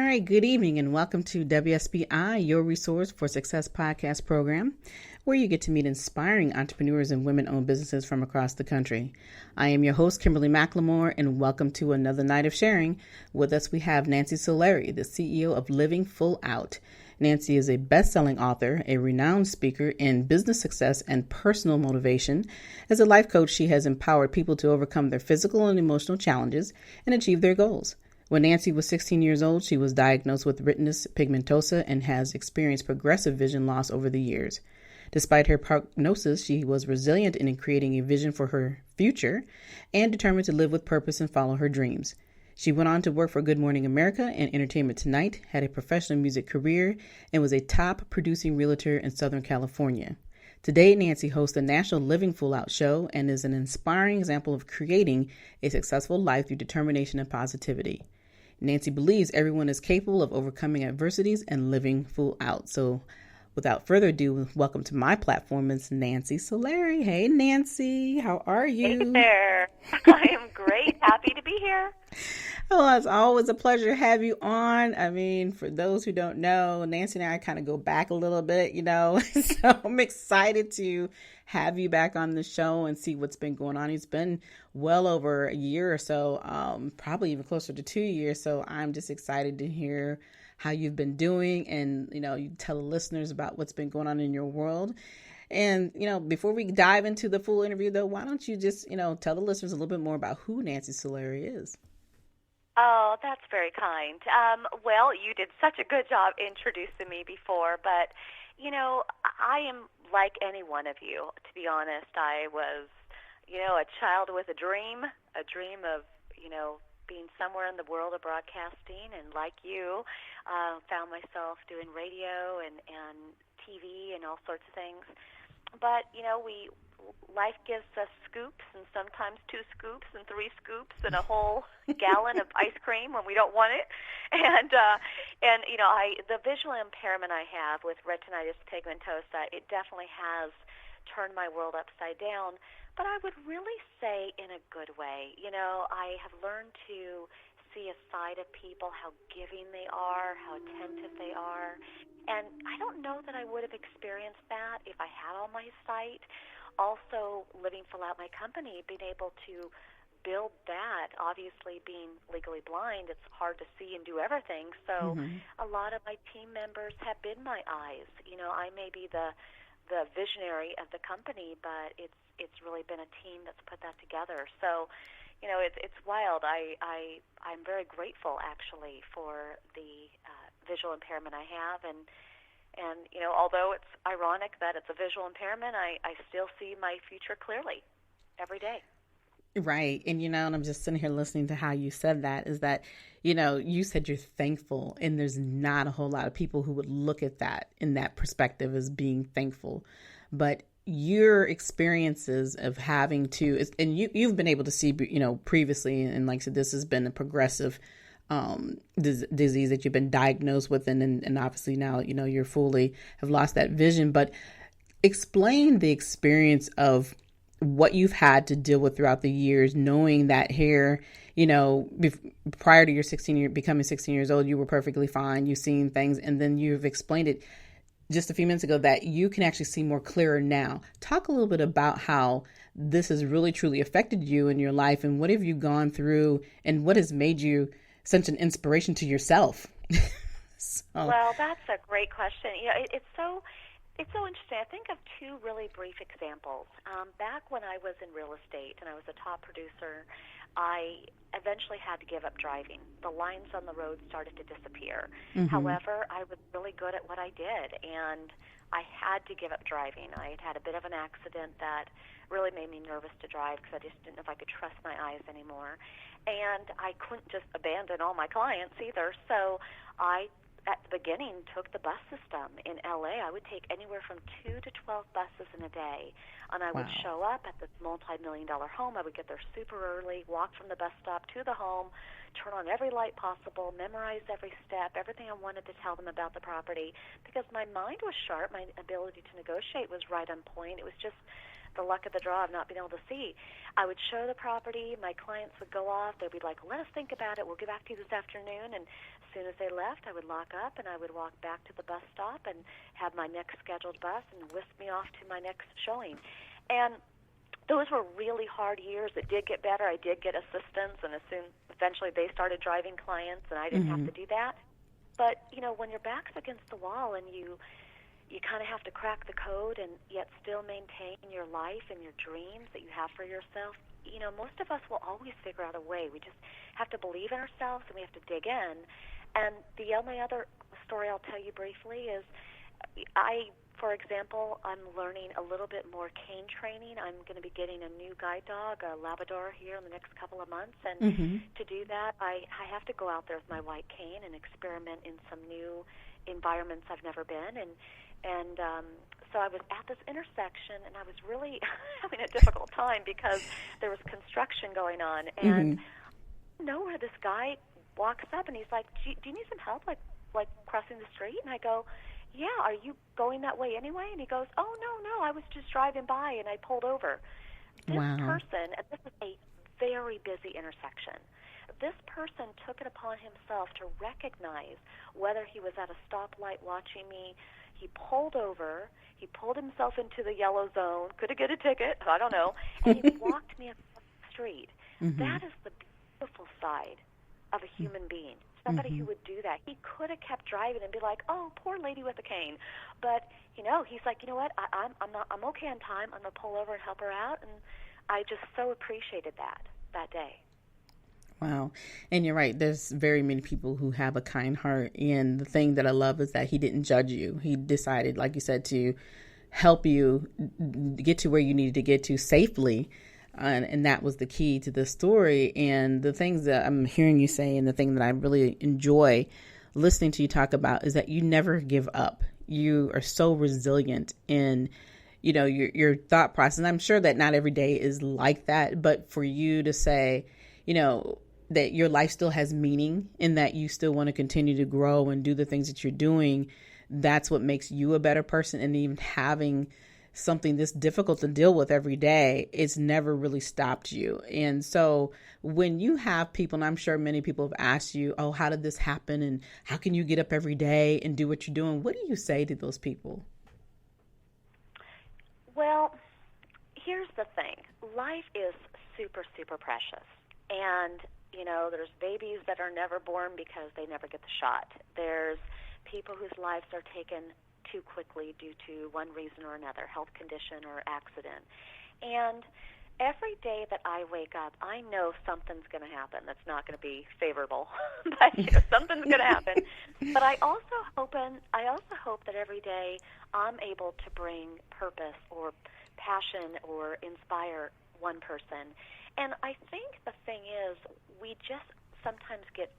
All right, good evening and welcome to WSBI, your resource for success podcast program, where you get to meet inspiring entrepreneurs and women-owned businesses from across the country. I am your host, Kimberly McLemore, and welcome to another night of sharing. With us, we have Nancy Solari, the CEO of Living Full Out. Nancy is a best-selling author, a renowned speaker in business success and personal motivation. As a life coach, she has empowered people to overcome their physical and emotional challenges and achieve their goals. When Nancy was 16 years old, she was diagnosed with retinitis pigmentosa and has experienced progressive vision loss over the years. Despite her prognosis, she was resilient in creating a vision for her future and determined to live with purpose and follow her dreams. She went on to work for Good Morning America and Entertainment Tonight, had a professional music career, and was a top producing realtor in Southern California. Today, Nancy hosts the National Living Full Out show and is an inspiring example of creating a successful life through determination and positivity. Nancy believes everyone is capable of overcoming adversities and living full out. So without further ado, welcome to my platform, Ms. Nancy Solari. Hey, Nancy, how are you? Hey there. I am great. Happy to be here. Oh, it's always a pleasure to have you on. I mean, for those who don't know, Nancy and I kind of go back a little bit, so I'm excited to have you back on the show and see what's been going on. It's been well over a year or so, probably even closer to 2 years. So I'm just excited to hear how you've been doing and, you tell the listeners about what's been going on in your world. And, before we dive into the full interview, though, why don't you just, tell the listeners a little bit more about who Nancy Solari is? Oh, that's very kind. Well, you did such a good job introducing me before, but, I am like any one of you. To be honest, I was, a child with a dream of, being somewhere in the world of broadcasting, and like you, found myself doing radio and TV and all sorts of things. But, life gives us scoops, and sometimes 2 scoops and 3 scoops and a whole gallon of ice cream when we don't want it. And the visual impairment I have with retinitis pigmentosa, it definitely has turned my world upside down. But I would really say in a good way. I have learned to see a side of people, how giving they are, how attentive they are. And I don't know that I would have experienced that if I had on my sight. Also, Living Full Out, my company, being able to build that. Obviously, being legally blind, it's hard to see and do everything. So a lot of my team members have been my eyes. I may be the visionary of the company, but it's really been a team that's put that together. So, it's wild. I'm very grateful, actually, for the visual impairment I have, and although it's ironic that it's a visual impairment, I still see my future clearly every day. Right. And, and I'm just sitting here listening to how you said that, is that, you said you're thankful, and there's not a whole lot of people who would look at that in that perspective as being thankful. But your experiences of having to, and you've been able to see, previously, and like I said, this has been a progressive disease that you've been diagnosed with, and obviously now, you're fully have lost that vision. But explain the experience of what you've had to deal with throughout the years, knowing that here, prior to your becoming 16 years old, you were perfectly fine. You've seen things, and then you've explained it just a few minutes ago that you can actually see more clearer now. Talk a little bit about how this has really truly affected you in your life, and what have you gone through, and what has made you such an inspiration to yourself? Well, that's a great question. It's so interesting. I think of 2 really brief examples. Back when I was in real estate and I was a top producer, I eventually had to give up driving. The lines on the road started to disappear. However, I was really good at what I did, and I had to give up driving. I had had a bit of an accident that really made me nervous to drive because I just didn't know if I could trust my eyes anymore. And I couldn't just abandon all my clients either. So I, at the beginning, took the bus system. In LA, I would take anywhere from 2 to 12 buses in a day. And I would show up at this multi-million-dollar home. I would get there super early, walk from the bus stop to the home, turn on every light possible, memorize every step, everything I wanted to tell them about the property, because my mind was sharp. My ability to negotiate was right on point. It was just the luck of the draw of not being able to see. I would show the property. My clients would go off. They'd be like, let us think about it. We'll get back to you this afternoon. And soon as they left, I would lock up and I would walk back to the bus stop and have my next scheduled bus and whisk me off to my next showing. And those were really hard years. It did get better. I did get assistance, and eventually they started driving clients, and I didn't have to do that. But, you know, when your back's against the wall and you kind of have to crack the code and yet still maintain your life and your dreams that you have for yourself, you know, most of us will always figure out a way. We just have to believe in ourselves, and we have to dig in. And the only other story I'll tell you briefly is for example, I'm learning a little bit more cane training. I'm going to be getting a new guide dog, a Labrador, here in the next couple of months. And to do that, I have to go out there with my white cane and experiment in some new environments I've never been. And so I was at this intersection, and I was really having a difficult time because there was construction going on. And nowhere this guy walks up, and he's like, do you need some help, like crossing the street? And I go, yeah, are you going that way anyway? And he goes, oh, no, I was just driving by, and I pulled over. This person, and this is a very busy intersection, this person took it upon himself to recognize whether he was at a stoplight watching me. He pulled over. He pulled himself into the yellow zone. Could have get a ticket. I don't know. And he walked me across the street. That is the beautiful side of a human being. Somebody who would do that. He could have kept driving and be like, "Oh, poor lady with a cane," but you know, he's like, "You know what? I'm okay on time. I'm gonna pull over and help her out." And I just so appreciated that day. Wow. And you're right. There's very many people who have a kind heart. And the thing that I love is that he didn't judge you. He decided, like you said, to help you get to where you needed to get to safely. And that was the key to the story. And the things that I'm hearing you say, and the thing that I really enjoy listening to you talk about, is that you never give up. You are so resilient in, you know, your thought process. And I'm sure that not every day is like that, but for you to say, you know, that your life still has meaning and that you still want to continue to grow and do the things that you're doing, that's what makes you a better person. And even having something this difficult to deal with every day, it's never really stopped you. And so when you have people, and I'm sure many people have asked you, oh, how did this happen? And how can you get up every day and do what you're doing? What do you say to those people? Well, here's the thing. Life is super, super precious. And, you know, there's babies that are never born because they never get the shot. There's people whose lives are taken too quickly due to one reason or another, health condition or accident. And every day that I wake up, I know something's going to happen that's not going to be favorable, but you know, something's going to happen. But I also hope that every day I'm able to bring purpose or passion or inspire one person. And I think the thing is, we just sometimes get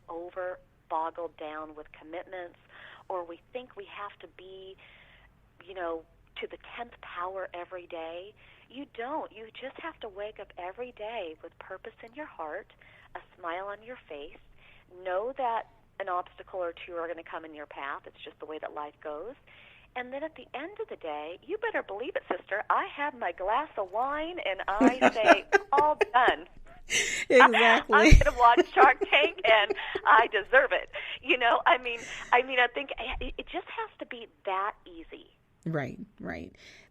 boggled down with commitments, or we think we have to be, you know, to the 10th power every day. You don't. You just have to wake up every day with purpose in your heart, a smile on your face, know that an obstacle or two are going to come in your path. It's just the way that life goes. And then at the end of the day, you better believe it, sister, I have my glass of wine and I say, all done. Exactly. I'm going to watch Shark Tank, and I deserve it. You know, I mean, I think it just has to be that easy. Right.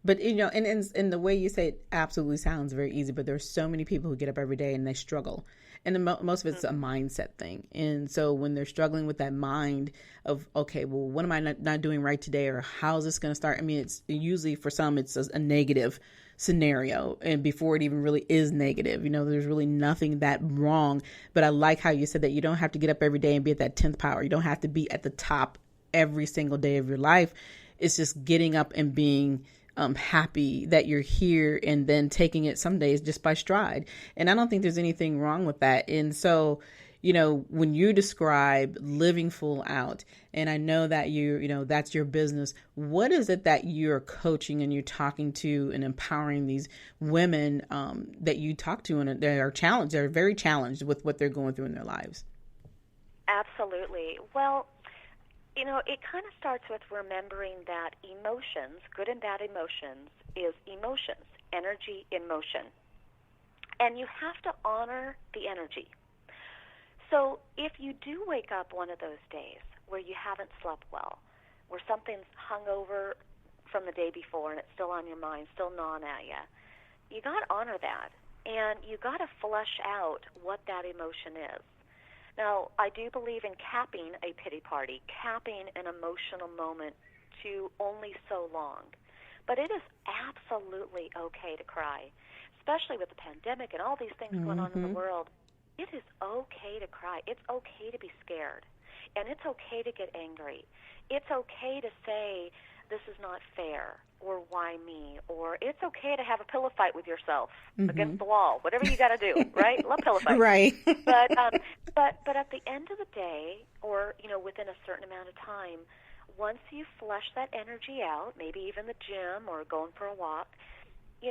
But, you know, and the way you say it absolutely sounds very easy, but there's so many people who get up every day and they struggle. And most of it's a mindset thing. And so when they're struggling with that mind of, okay, well, what am I not doing right today? Or how is this going to start? I mean, it's usually for some, it's a negative scenario. And before it even really is negative, you know, there's really nothing that wrong. But I like how you said that you don't have to get up every day and be at that 10th power. You don't have to be at the top every single day of your life. It's just getting up and being happy that you're here, and then taking it some days just by stride. And I don't think there's anything wrong with that. And so, you know, when you describe living full out, and I know that you know, that's your business, what is it that you're coaching and you're talking to and empowering these women that you talk to, and they are challenged, they're very challenged with what they're going through in their lives? Absolutely. Well, you know, it kind of starts with remembering that emotions, good and bad emotions, is emotions, energy in motion. And you have to honor the energy. So if you do wake up one of those days where you haven't slept well, where something's hung over from the day before and it's still on your mind, still gnawing at you, you got to honor that. And you got to flesh out what that emotion is. Now, I do believe in capping a pity party, capping an emotional moment to only so long. But it is absolutely okay to cry, especially with the pandemic and all these things going on in the world. It is okay to cry. It's okay to be scared. And it's okay to get angry. It's okay to say, this is not fair, or why me, or it's okay to have a pillow fight with yourself against the wall, whatever you got to do, right? Love pillow fights. Right. But at the end of the day, or, within a certain amount of time, once you flush that energy out, maybe even the gym or going for a walk, you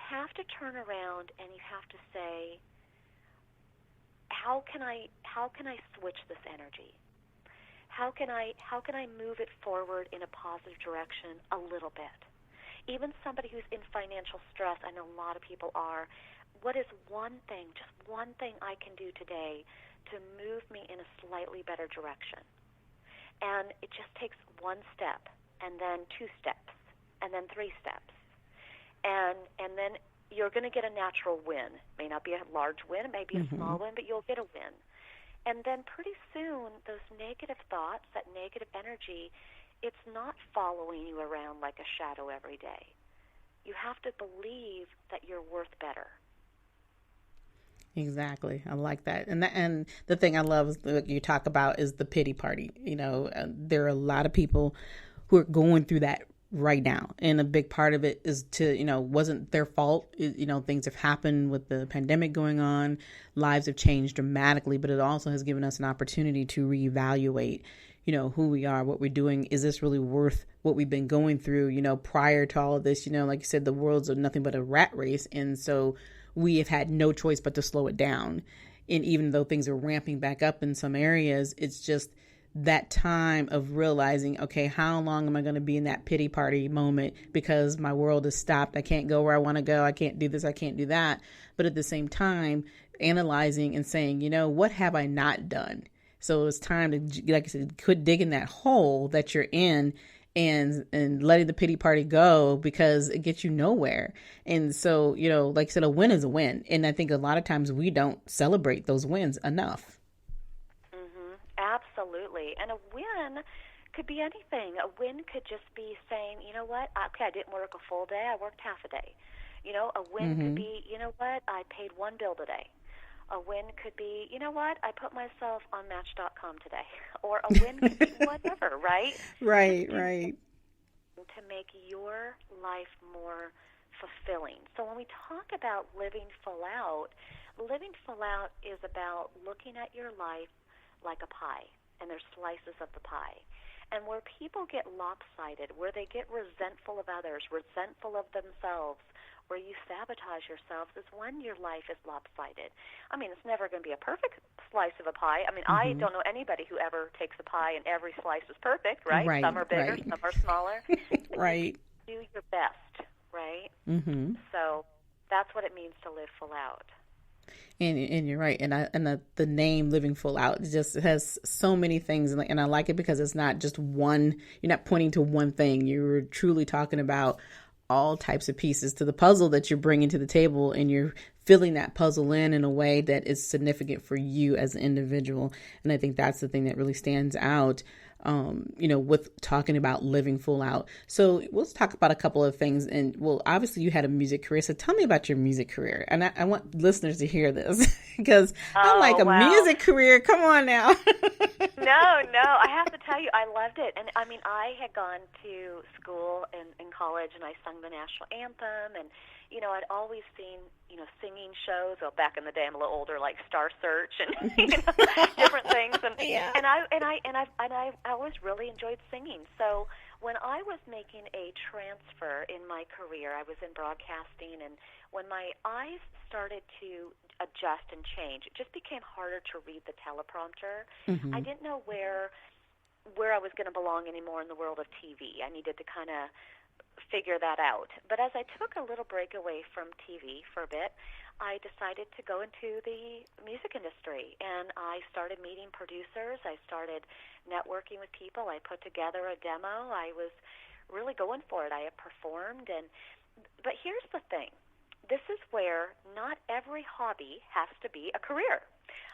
have to turn around and you have to say, how can I switch this energy? How can I move it forward in a positive direction a little bit? Even somebody who's in financial stress, I know a lot of people are, what is just one thing I can do today to move me in a slightly better direction? And it just takes one step, and then 2 steps, and then 3 steps. And then you're going to get a natural win. It may not be a large win, it may be a small win, but you'll get a win. And then pretty soon, those negative thoughts, that negative energy, it's not following you around like a shadow every day. You have to believe that you're worth better. Exactly. I like that. And the thing I love is that you talk about is the pity party. There are a lot of people who are going through that right now. And a big part of it is wasn't their fault. Things have happened with the pandemic going on. Lives have changed dramatically, but it also has given us an opportunity to reevaluate, who we are, what we're doing. Is this really worth what we've been going through, prior to all of this? Like you said, the world's nothing but a rat race. And so we have had no choice but to slow it down. And even though things are ramping back up in some areas, it's just that time of realizing, okay, how long am I going to be in that pity party moment because my world is stopped? I can't go where I want to go. I can't do this. I can't do that. But at the same time, analyzing and saying, what have I not done? So it's time to, like I said, quit digging that hole that you're in and letting the pity party go, because it gets you nowhere. And so, like I said, a win is a win. And I think a lot of times we don't celebrate those wins enough. Absolutely. And a win could be anything. A win could just be saying, you know what, okay, I didn't work a full day, I worked half a day. A win could be, you know what, I paid 1 bill today. A win could be, you know what, I put myself on Match.com today. Or a win could be whatever, right? Right. To make your life more fulfilling. So when we talk about living full out is about looking at your life like a pie, and there's slices of the pie. And where people get lopsided, where they get resentful of others, resentful of themselves, where you sabotage yourselves, is when your life is lopsided. I mean, it's never going to be a perfect slice of a pie. I mean, I don't know anybody who ever takes a pie and every slice is perfect, right? Some are bigger, some are smaller. Right. Do your best, right? So that's what it means to live full out. And you're right. And the name Living Full Out just has so many things. And I like it because it's not just one, you're not pointing to one thing. You're truly talking about all types of pieces to the puzzle that you're bringing to the table, and you're filling that puzzle in a way that is significant for you as an individual. And I think that's the thing that really stands out, with talking about living full out. So let's talk about a couple of things. And well, obviously you had a music career. So tell me about your music career. And I want listeners to hear this because I'm like, music career. Come on now. No, I have to tell you, I loved it. And I mean, I had gone to school in college, and I sung the national anthem, and I'd always seen, singing shows. Well, back in the day, I'm a little older, like Star Search and different things. And yeah. and I always really enjoyed singing. So when I was making a transfer in my career, I was in broadcasting, and when my eyes started to adjust and change, it just became harder to read the teleprompter. I didn't know where I was going to belong anymore in the world of TV. I needed to kind of figure that out. But as I took a little break away from TV for a bit, I decided to go into the music industry, and I started meeting producers. I started networking with people. I put together a demo. I was really going for it. I had performed, but here's the thing. This is where not every hobby has to be a career.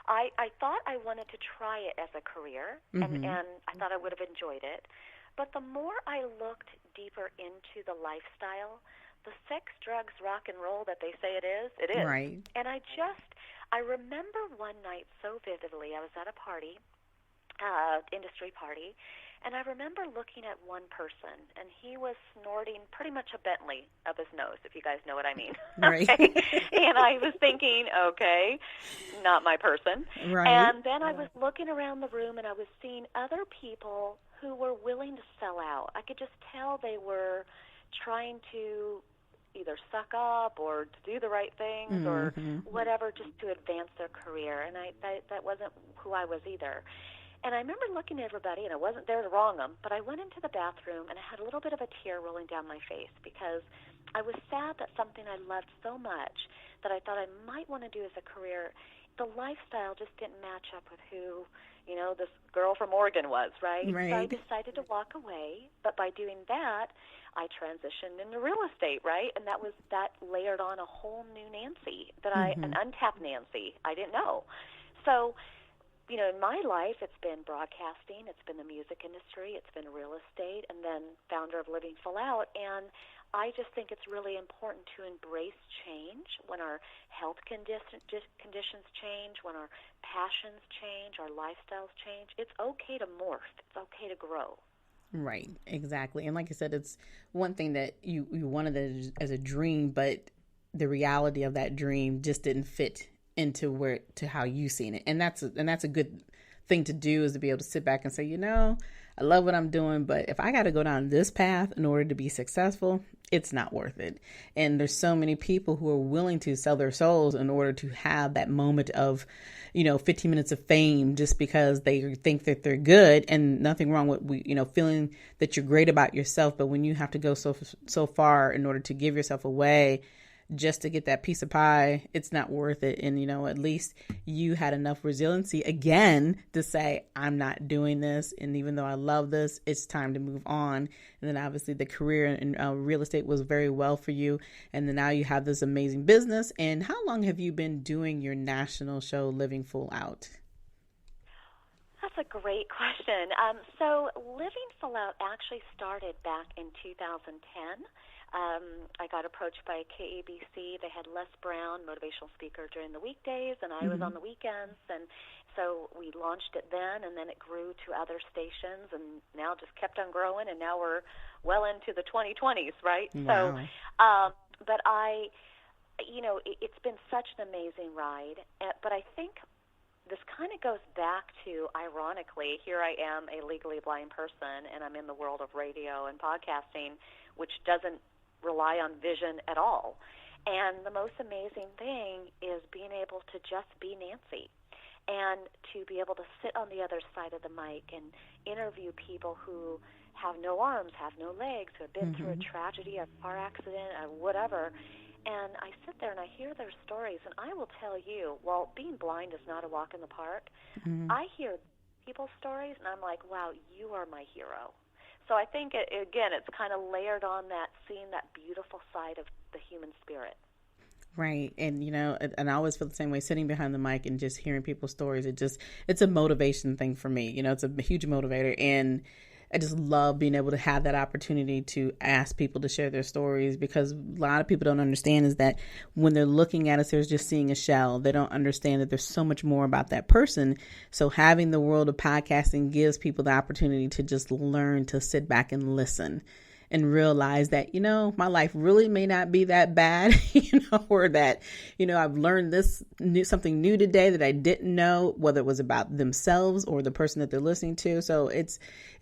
I thought I wanted to try it as a career, and I thought I would have enjoyed it. But the more I looked deeper into the lifestyle, the sex, drugs, rock and roll that they say it is. Right. And I remember one night so vividly. I was at a party, industry party, and I remember looking at one person, and he was snorting pretty much a Bentley up his nose, if you guys know what I mean. Right. Okay? And I was thinking, okay, not my person. Right. And then I was looking around the room, and I was seeing other people who were willing to sell out. I could just tell they were trying to either suck up or to do the right things or whatever, just to advance their career. And that wasn't who I was either. And I remember looking at everybody, and I wasn't there to wrong them, but I went into the bathroom, and I had a little bit of a tear rolling down my face because I was sad that something I loved so much that I thought I might want to do as a career, the lifestyle just didn't match up with who, this girl from Oregon was, right? Right. So I decided to walk away, but by doing that, I transitioned into real estate, right? And that layered on a whole new Nancy, an untapped Nancy I didn't know. So, in my life, it's been broadcasting, it's been the music industry, it's been real estate, and then founder of Living Full Out. And I just think it's really important to embrace change when our health conditions change, when our passions change, our lifestyles change. It's okay to morph. It's okay to grow. Right, exactly. And like I said, it's one thing that you wanted as a dream, but the reality of that dream just didn't fit into how you seen it. And that's a good thing to do, is to be able to sit back and say, I love what I'm doing, but if I got to go down this path in order to be successful, it's not worth it. And there's so many people who are willing to sell their souls in order to have that moment of, 15 minutes of fame just because they think that they're good, and nothing wrong with, feeling that you're great about yourself. But when you have to go so far in order to give yourself away just to get that piece of pie, it's not worth it. And, at least you had enough resiliency again to say, I'm not doing this. And even though I love this, it's time to move on. And then obviously the career in real estate was very well for you. And then now you have this amazing business. And how long have you been doing your national show, Living Full Out? That's a great question. So Living Full Out actually started back in 2010. I got approached by KABC. They had Les Brown, motivational speaker, during the weekdays, and I was on the weekends. And so we launched it then, and then it grew to other stations, and now just kept on growing, and now we're well into the 2020s, right? Wow. So, but it's been such an amazing ride. But I think this kind of goes back to, ironically, here I am, a legally blind person, and I'm in the world of radio and podcasting, which doesn't rely on vision at all. And the most amazing thing is being able to just be Nancy and to be able to sit on the other side of the mic and interview people who have no arms, have no legs, who have been through a tragedy, a car accident, whatever. And I sit there and I hear their stories, and I will tell you, well, being blind is not a walk in the park. I hear people's stories, and I'm like, wow, you are my hero. So I think, again, it's kind of layered on that, seeing that beautiful side of the human spirit. Right. And, and I always feel the same way, sitting behind the mic and just hearing people's stories. It's a motivation thing for me. It's a huge motivator. And I just love being able to have that opportunity to ask people to share their stories, because a lot of people don't understand is that when they're looking at us, they're just seeing a shell. They don't understand that there's so much more about that person. So having the world of podcasting gives people the opportunity to just learn to sit back and listen and realize that, my life really may not be that bad, or that, I've learned something new today that I didn't know, whether it was about themselves or the person that they're listening to. So it's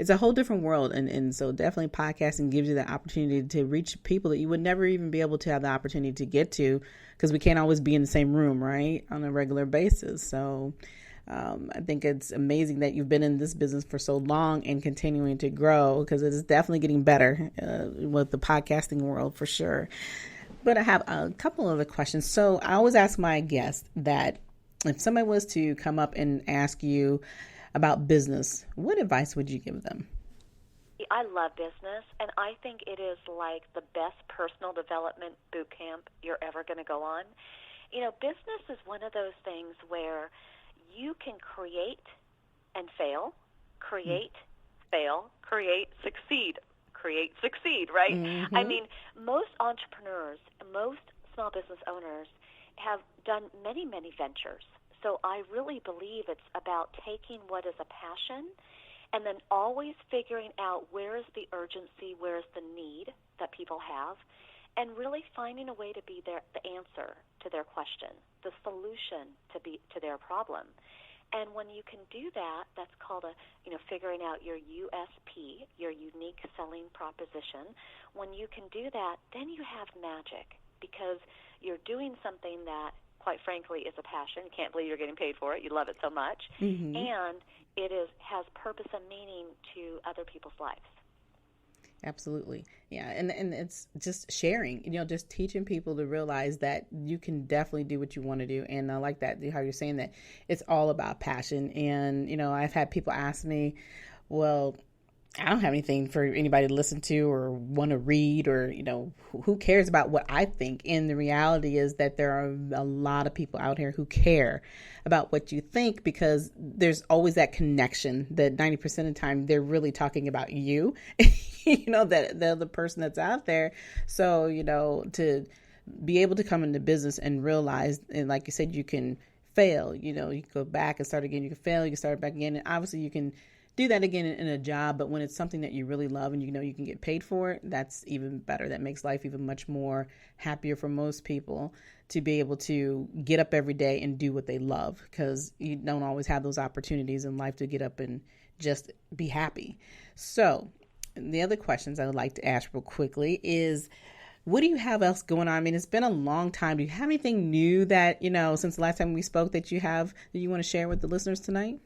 a whole different world. And so definitely podcasting gives you the opportunity to reach people that you would never even be able to have the opportunity to get to, because we can't always be in the same room, right, on a regular basis. So I think it's amazing that you've been in this business for so long and continuing to grow, because it is definitely getting better with the podcasting world for sure. But I have a couple other questions. So I always ask my guests that if somebody was to come up and ask you about business, what advice would you give them? I love business, and I think it is like the best personal development boot camp you're ever going to go on. Business is one of those things where you can create and fail, create, fail, create, succeed, right? Mm-hmm. I mean, most entrepreneurs, most small business owners have done many, many ventures. So I really believe it's about taking what is a passion and then always figuring out where is the urgency, where is the need that people have, and really finding a way to be the answer to their question, the solution to their problem. And when you can do that, that's called figuring out your USP, your unique selling proposition. When you can do that, then you have magic, because you're doing something that, quite frankly, is a passion. You can't believe you're getting paid for it. You love it so much. Mm-hmm. And it has purpose and meaning to other people's lives. Absolutely. Yeah. And it's just sharing, just teaching people to realize that you can definitely do what you want to do. And I like that, how you're saying that it's all about passion. And, I've had people ask me, well, I don't have anything for anybody to listen to or want to read, or, who cares about what I think? And the reality is that there are a lot of people out here who care about what you think, because there's always that connection that 90% of the time they're really talking about you, that the other person that's out there. So, to be able to come into business and realize, and like you said, you can fail, you can go back and start again. You can fail, you can start back again. And obviously you can do that again in a job, but when it's something that you really love and you can get paid for it, that's even better. That makes life even much more happier for most people, to be able to get up every day and do what they love, because you don't always have those opportunities in life to get up and just be happy. So the other questions I would like to ask real quickly is, what do you have else going on? I mean, it's been a long time. Do you have anything new that, since the last time we spoke, that you want to share with the listeners tonight?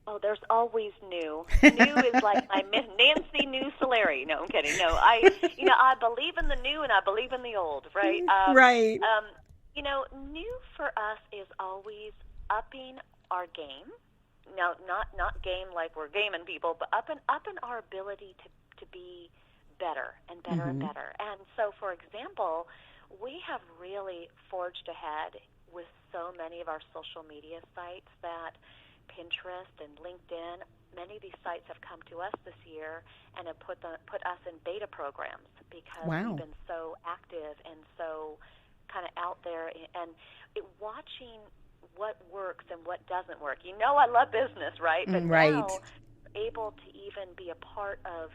Oh, there's always new. New is like my Nancy New Solari. No, I'm kidding. No, I believe in the new and I believe in the old, right? Right. New for us is always upping our game. Now, not game like we're gaming people, but upping our ability to be better and better and better. And so, for example, we have really forged ahead with so many of our social media sites that Pinterest and LinkedIn, many of these sites have come to us this year and have put us in beta programs, because we've been so active and so kind of out there and watching what works and what doesn't work. I love business, right? But now able to even be a part of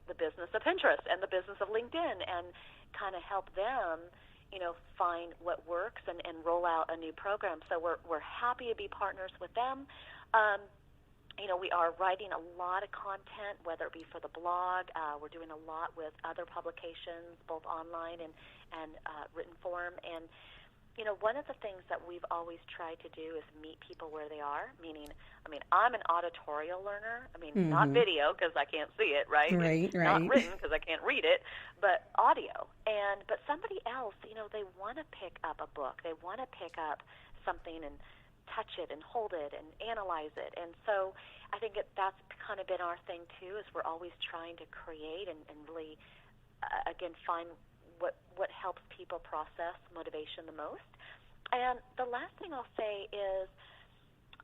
the business of Pinterest and the business of LinkedIn and kind of help them find what works and roll out a new program. So we're happy to be partners with them. We are writing a lot of content, whether it be for the blog. We're doing a lot with other publications, both online and written form. And, one of the things that we've always tried to do is meet people where they are, meaning, I'm an auditorial learner. Not video because I can't see it, right? Right. Not written because I can't read it, but audio. But somebody else, they want to pick up a book. They want to pick up something and touch it and hold it and analyze it. And so I think that's kind of been our thing, too, is we're always trying to create and really, again, find what helps people process motivation the most. And the last thing I'll say is,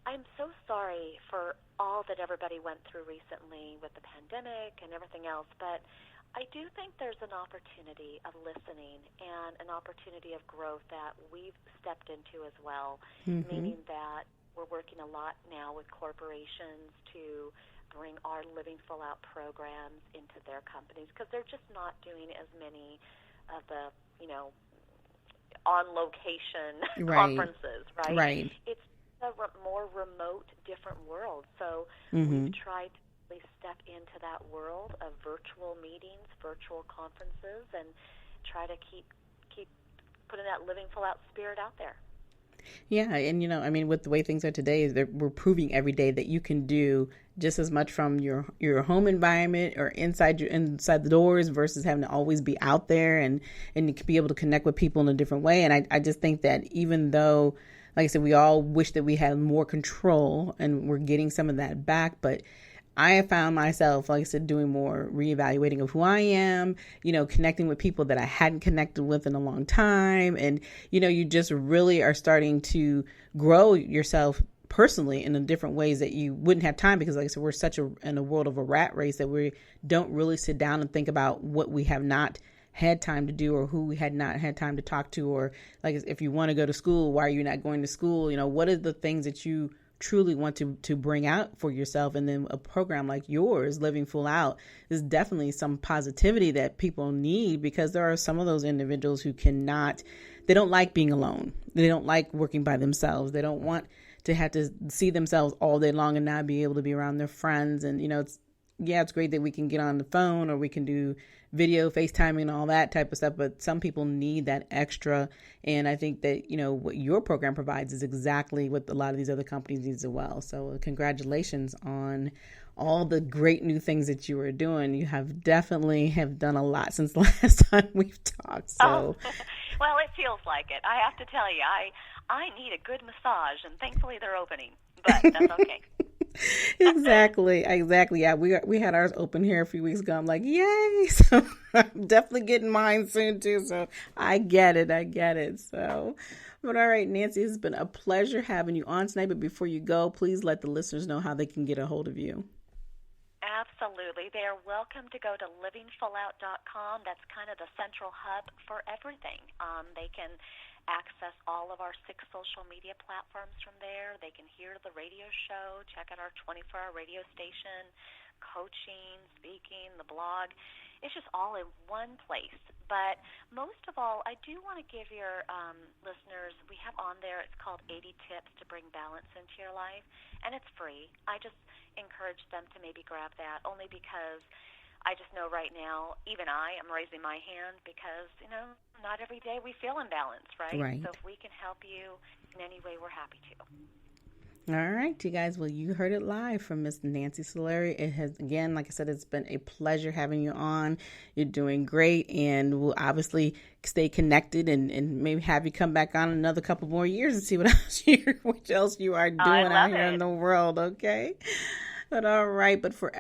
I'm so sorry for all that everybody went through recently with the pandemic and everything else, but I do think there's an opportunity of listening and an opportunity of growth that we've stepped into as well, meaning that we're working a lot now with corporations to bring our Living Full Out programs into their companies, because they're just not doing as many of the, on-location conferences, right? Right. It's a more remote, different world. So we've tried to really step into that world of virtual meetings, virtual conferences, and try to keep putting that Living Full Out spirit out there. Yeah, and I mean, with the way things are today, is that we're proving every day that you can do just as much from your home environment or inside the doors versus having to always be out there and be able to connect with people in a different way. And I just think that even though, like I said, we all wish that we had more control and we're getting some of that back, but I have found myself, like I said, doing more reevaluating of who I am, connecting with people that I hadn't connected with in a long time. And, you just really are starting to grow yourself personally in a different ways that you wouldn't have time, because like I said, we're in a world of a rat race that we don't really sit down and think about what we have not had time to do or who we had not had time to talk to, or like if you want to go to school, why are you not going to school? What are the things that you truly want to bring out for yourself? And then a program like yours, Living Full Out, is definitely some positivity that people need, because there are some of those individuals who they don't like being alone. They don't like working by themselves. They don't want to have to see themselves all day long and not be able to be around their friends. And, it's great that we can get on the phone or we can do video FaceTiming and all that type of stuff, but some people need that extra. And I think that, what your program provides is exactly what a lot of these other companies need as well. So congratulations on all the great new things that you are doing. You have done a lot since the last time we've talked. So, well, it feels like it. I have to tell you, I need a good massage, and thankfully they're opening, but that's okay. Exactly. Yeah, we had ours open here a few weeks ago. I'm like, yay! So I'm definitely getting mine soon too. So I get it. So, but all right, Nancy, it's been a pleasure having you on tonight. But before you go, please let the listeners know how they can get a hold of you. Absolutely. They are welcome to go to livingfullout.com. That's kind of the central hub for everything. They can access all of our 6 social media platforms from there. They can hear the radio show, check out our 24-hour radio station, coaching, speaking, the blog. It's just all in one place. But most of all, I do want to give your listeners, we have on there, it's called 80 Tips to Bring Balance into Your Life, and it's free. I just encourage them to maybe grab that, only because I just know right now, even I am raising my hand because, not every day we feel imbalanced, right? Right. So if we can help you in any way, we're happy to. All right, you guys. Well, you heard it live from Miss Nancy Solari. It has, again, like I said, it's been a pleasure having you on. You're doing great, and we'll obviously stay connected and maybe have you come back on another couple more years and see what else you are doing out here in the world, okay? But all right, but for